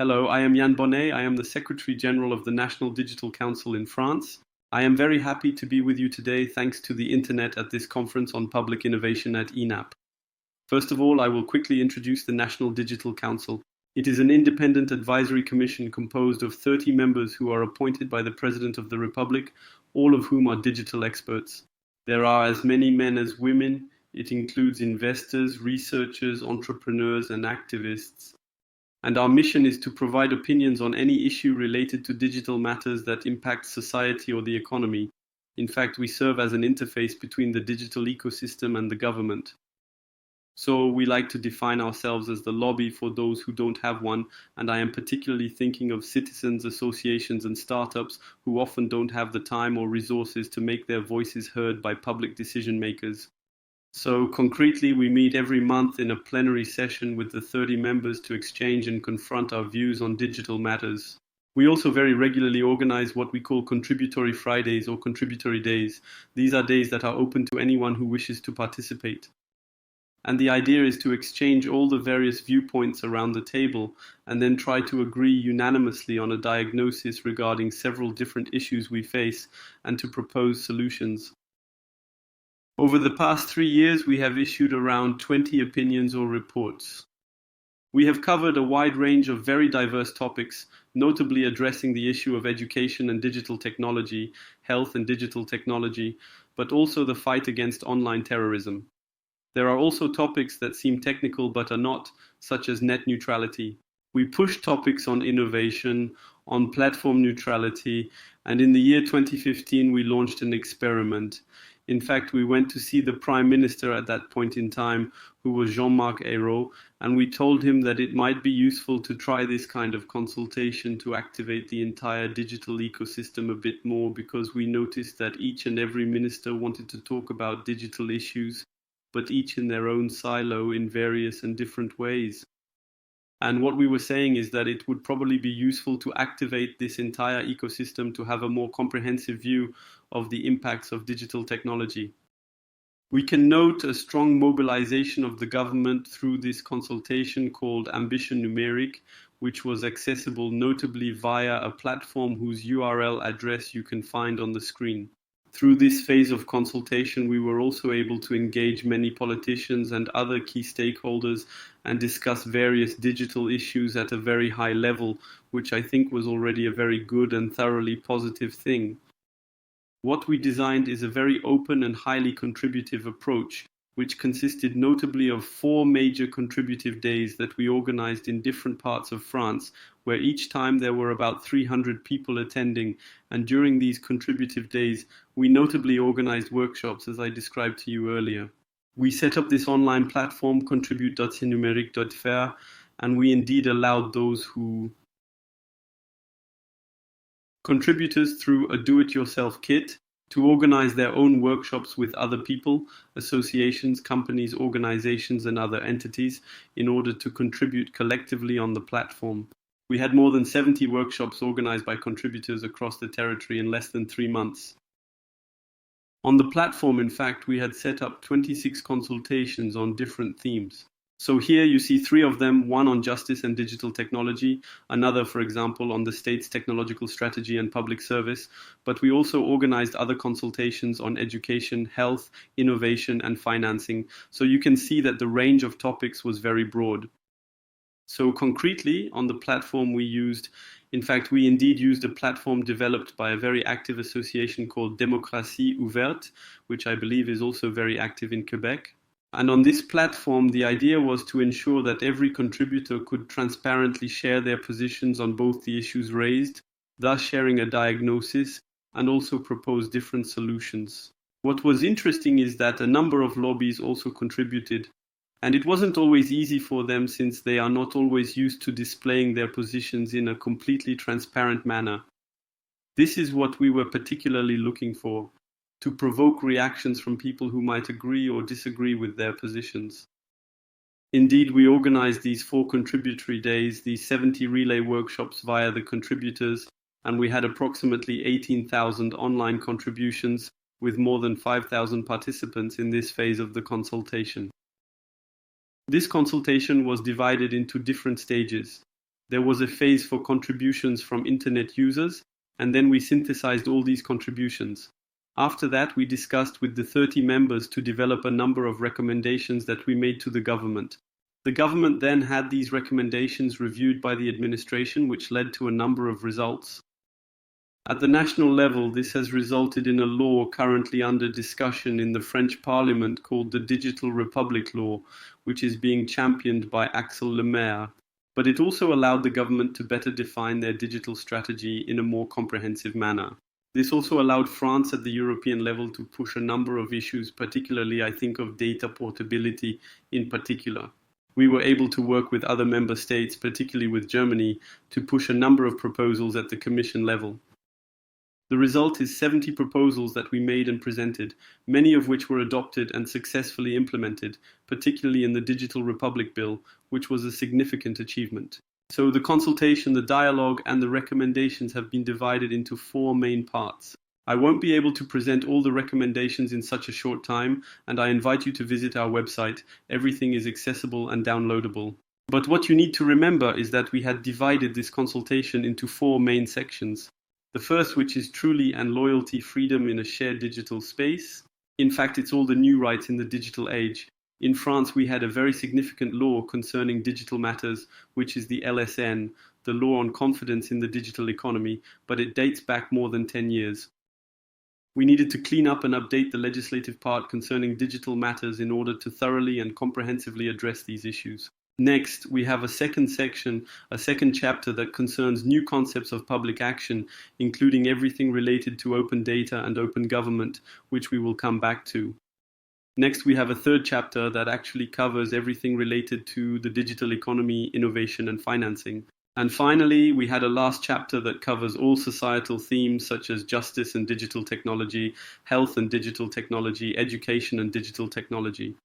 Hello, I am Yann BONNET. I am the Secretary General of the National Digital Council in France. I am very happy to be with you today thanks to the Internet at this conference on public innovation at ENAP. First of all, I will quickly introduce the National Digital Council. It is an independent advisory commission composed of 30 members who are appointed by the President of the Republic, all of whom are digital experts. There are as many men as women. It includes investors, researchers, entrepreneurs, and activists. And our mission is to provide opinions on any issue related to digital matters that impact society or the economy. In fact, we serve as an interface between the digital ecosystem and the government. So we like to define ourselves as the lobby for those who don't have one, and I am particularly thinking of citizens, associations, and startups who often don't have the time or resources to make their voices heard by public decision makers. So concretely, we meet every month in a plenary session with the 30 members to exchange and confront our views on digital matters. We also very regularly organize what we call contributory Fridays or contributory days. These are days that are open to anyone who wishes to participate. And the idea is to exchange all the various viewpoints around the table and then try to agree unanimously on a diagnosis regarding several different issues we face and to propose solutions. Over the past 3 years, we have issued around 20 opinions or reports. We have covered a wide range of very diverse topics, notably addressing the issue of education and digital technology, health and digital technology, but also the fight against online terrorism. There are also topics that seem technical but are not, such as net neutrality. We push topics on innovation, on platform neutrality, and in the year 2015 we launched an experiment. In fact, we went to see the Prime Minister at that point in time, who was Jean-Marc Ayrault, and we told him that it might be useful to try this kind of consultation to activate the entire digital ecosystem a bit more, because we noticed that each and every minister wanted to talk about digital issues, but each in their own silo in various and different ways. And what we were saying is that it would probably be useful to activate this entire ecosystem to have a more comprehensive view of the impacts of digital technology. We can note a strong mobilization of the government through this consultation called Ambition Numérique, which was accessible notably via a platform whose URL address you can find on the screen. Through this phase of consultation, we were also able to engage many politicians and other key stakeholders and discuss various digital issues at a very high level, which I think was already a very good and thoroughly positive thing. What we designed is a very open and highly contributive approach, which consisted notably of 4 major contributive days that we organized in different parts of France, where each time there were about 300 people attending, and during these contributive days, we notably organized workshops, as I described to you earlier. We set up this online platform, contribute.numerique.fr, and we indeed allowed those who contributors through a do-it-yourself kit to organize their own workshops with other people, associations, companies, organizations, and other entities in order to contribute collectively on the platform. We had more than 70 workshops organized by contributors across the territory in less than 3 months. On the platform, in fact, we had set up 26 consultations on different themes. So here you see 3 of them, one on justice and digital technology, another, for example, on the state's technological strategy and public service, but we also organized other consultations on education, health, innovation, and financing. So you can see that the range of topics was very broad. So concretely, on the platform we indeed used a platform developed by a very active association called Démocratie Ouverte, which I believe is also very active in Quebec. And on this platform, the idea was to ensure that every contributor could transparently share their positions on both the issues raised, thus sharing a diagnosis, and also propose different solutions. What was interesting is that a number of lobbies also contributed, and it wasn't always easy for them since they are not always used to displaying their positions in a completely transparent manner. This is what we were particularly looking for, to provoke reactions from people who might agree or disagree with their positions. Indeed, we organized these 4 contributory days, these 70 relay workshops via the contributors, and we had approximately 18,000 online contributions with more than 5,000 participants in this phase of the consultation. This consultation was divided into different stages. There was a phase for contributions from internet users, and then we synthesized all these contributions. After that, we discussed with the 30 members to develop a number of recommendations that we made to the government. The government then had these recommendations reviewed by the administration, which led to a number of results. At the national level, this has resulted in a law currently under discussion in the French Parliament called the Digital Republic Law, which is being championed by Axel Lemaire. But it also allowed the government to better define their digital strategy in a more comprehensive manner. This also allowed France at the European level to push a number of issues, particularly I think of data portability in particular. We were able to work with other member states, particularly with Germany, to push a number of proposals at the Commission level. The result is 70 proposals that we made and presented, many of which were adopted and successfully implemented, particularly in the Digital Republic Bill, which was a significant achievement. So the consultation, the dialogue, and the recommendations have been divided into 4 main parts. I won't be able to present all the recommendations in such a short time, and I invite you to visit our website. Everything is accessible and downloadable. But what you need to remember is that we had divided this consultation into 4 main sections. The first, which is truly and loyalty freedom in a shared digital space. In fact, it's all the new rights in the digital age. In France, we had a very significant law concerning digital matters, which is the LSN, the Law on Confidence in the Digital Economy, but it dates back more than 10 years. We needed to clean up and update the legislative part concerning digital matters in order to thoroughly and comprehensively address these issues. Next, we have a second section, a second chapter that concerns new concepts of public action, including everything related to open data and open government, which we will come back to. Next, we have a third chapter that actually covers everything related to the digital economy, innovation, and financing. And finally, we had a last chapter that covers all societal themes such as justice and digital technology, health and digital technology, education and digital technology.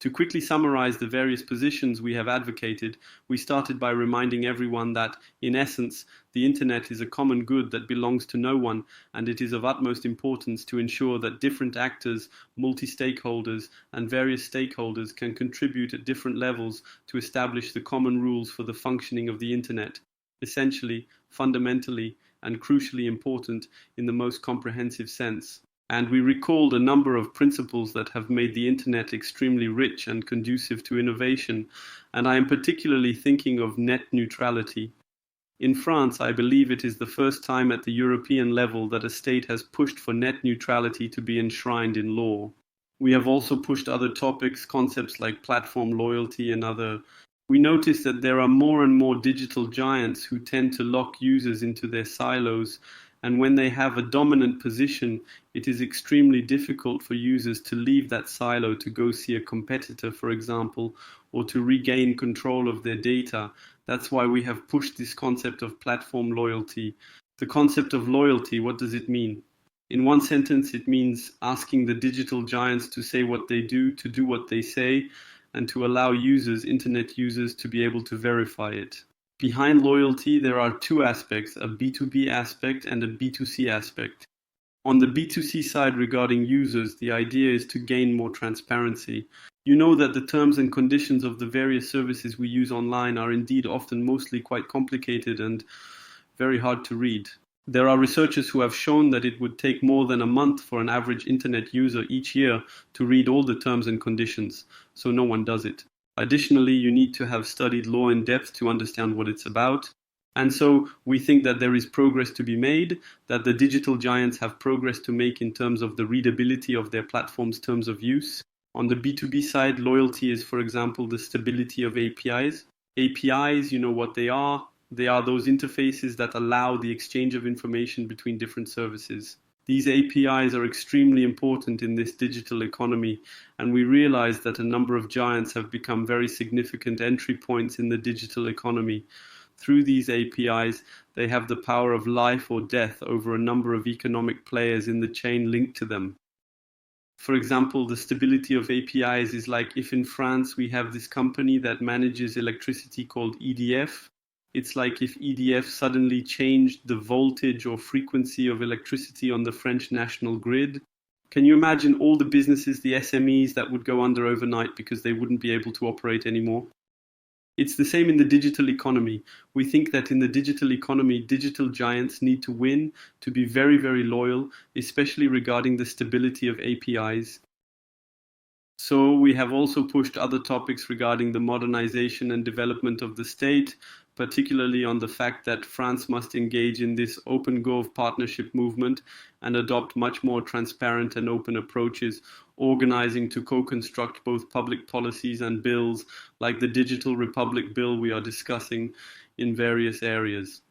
To quickly summarize the various positions we have advocated, we started by reminding everyone that, in essence, the internet is a common good that belongs to no one, and it is of utmost importance to ensure that different actors, multi-stakeholders, and various stakeholders can contribute at different levels to establish the common rules for the functioning of the internet, essentially, fundamentally, and crucially important in the most comprehensive sense. And we recalled a number of principles that have made the internet extremely rich and conducive to innovation, and I am particularly thinking of net neutrality. In France, I believe it is the first time at the European level that a state has pushed for net neutrality to be enshrined in law. We have also pushed other topics, concepts like platform loyalty and other. We notice that there are more and more digital giants who tend to lock users into their silos, and when they have a dominant position, it is extremely difficult for users to leave that silo to go see a competitor, for example, or to regain control of their data. That's why we have pushed this concept of platform loyalty. The concept of loyalty, what does it mean? In one sentence, it means asking the digital giants to say what they do, to do what they say, and to allow users, internet users, to be able to verify it. Behind loyalty, there are 2 aspects, a B2B aspect and a B2C aspect. On the B2C side regarding users, the idea is to gain more transparency. You know that the terms and conditions of the various services we use online are indeed often mostly quite complicated and very hard to read. There are researchers who have shown that it would take more than a month for an average internet user each year to read all the terms and conditions, so no one does it. Additionally, you need to have studied law in depth to understand what it's about. And so we think that there is progress to be made, that the digital giants have progress to make in terms of the readability of their platform's terms of use. On the B2B side, loyalty is, for example, the stability of APIs. APIs, you know what they are. They are those interfaces that allow the exchange of information between different services. These APIs are extremely important in this digital economy, and we realize that a number of giants have become very significant entry points in the digital economy. Through these APIs, they have the power of life or death over a number of economic players in the chain linked to them. For example, the stability of APIs is like if in France we have this company that manages electricity called EDF. It's like if EDF suddenly changed the voltage or frequency of electricity on the French national grid. Can you imagine all the businesses, the SMEs, that would go under overnight because they wouldn't be able to operate anymore? It's the same in the digital economy. We think that in the digital economy, digital giants need to win, to be very, very loyal, especially regarding the stability of APIs. So we have also pushed other topics regarding the modernization and development of the state, particularly on the fact that France must engage in this open Gov partnership movement and adopt much more transparent and open approaches, organizing to co-construct both public policies and bills like the Digital Republic bill we are discussing in various areas.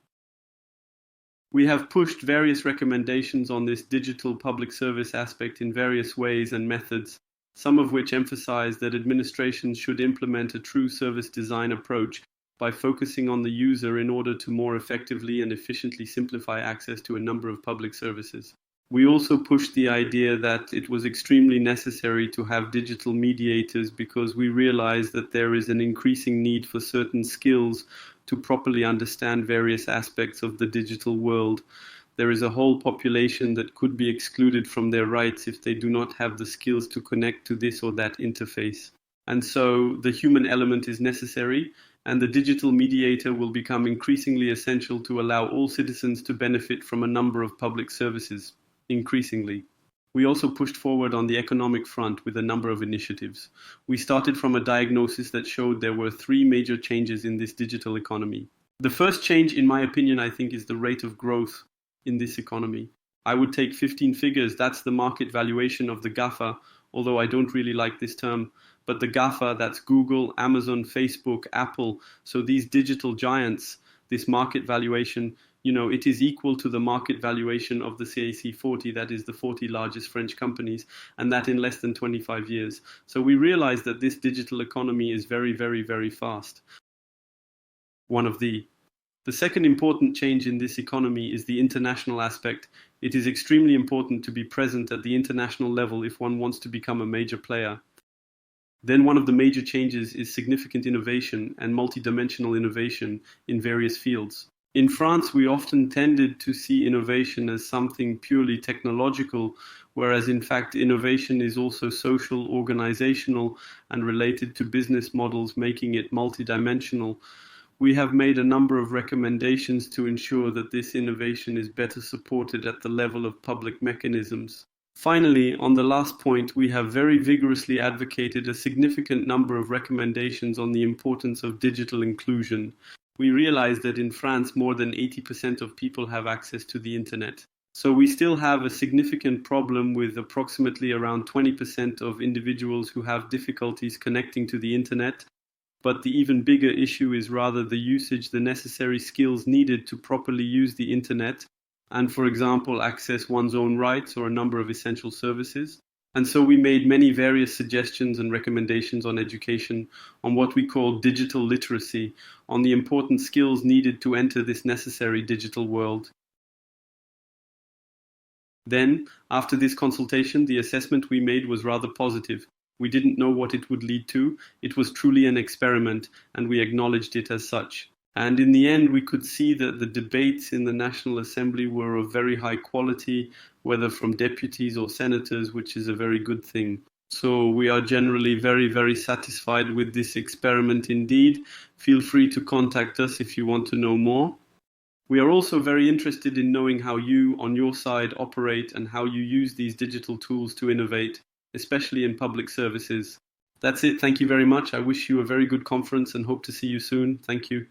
We have pushed various recommendations on this digital public service aspect in various ways and methods, some of which emphasize that administrations should implement a true service design approach by focusing on the user in order to more effectively and efficiently simplify access to a number of public services. We also pushed the idea that it was extremely necessary to have digital mediators because we realize that there is an increasing need for certain skills to properly understand various aspects of the digital world. There is a whole population that could be excluded from their rights if they do not have the skills to connect to this or that interface. And so the human element is necessary, and the digital mediator will become increasingly essential to allow all citizens to benefit from a number of public services, increasingly. We also pushed forward on the economic front with a number of initiatives. We started from a diagnosis that showed there were three major changes in this digital economy. The first change, in my opinion, I think is the rate of growth in this economy. I would take 15 figures, that's the market valuation of the GAFA, although I don't really like this term, but the GAFA, that's Google, Amazon, Facebook, Apple, so these digital giants, this market valuation, it is equal to the market valuation of the CAC 40, that is the 40 largest French companies, and that in less than 25 years. So we realize that this digital economy is very, very, very fast. The second important change in this economy is the international aspect. It is extremely important to be present at the international level if one wants to become a major player. Then one of the major changes is significant innovation and multidimensional innovation in various fields. In France, we often tended to see innovation as something purely technological, whereas in fact innovation is also social, organizational, and related to business models, making it multidimensional. We have made a number of recommendations to ensure that this innovation is better supported at the level of public mechanisms. Finally, on the last point, we have very vigorously advocated a significant number of recommendations on the importance of digital inclusion. We realize that in France, more than 80% of people have access to the internet. So we still have a significant problem with approximately around 20% of individuals who have difficulties connecting to the internet. But the even bigger issue is rather the usage, the necessary skills needed to properly use the internet and, for example, access one's own rights or a number of essential services. And so we made many various suggestions and recommendations on education, on what we call digital literacy, on the important skills needed to enter this necessary digital world. Then, after this consultation, the assessment we made was rather positive. We didn't know what it would lead to. It was truly an experiment, and we acknowledged it as such. And in the end, we could see that the debates in the National Assembly were of very high quality, whether from deputies or senators, which is a very good thing. So we are generally very, very satisfied with this experiment indeed. Feel free to contact us if you want to know more. We are also very interested in knowing how you, on your side, operate and how you use these digital tools to innovate, especially in public services. That's it. Thank you very much. I wish you a very good conference and hope to see you soon. Thank you.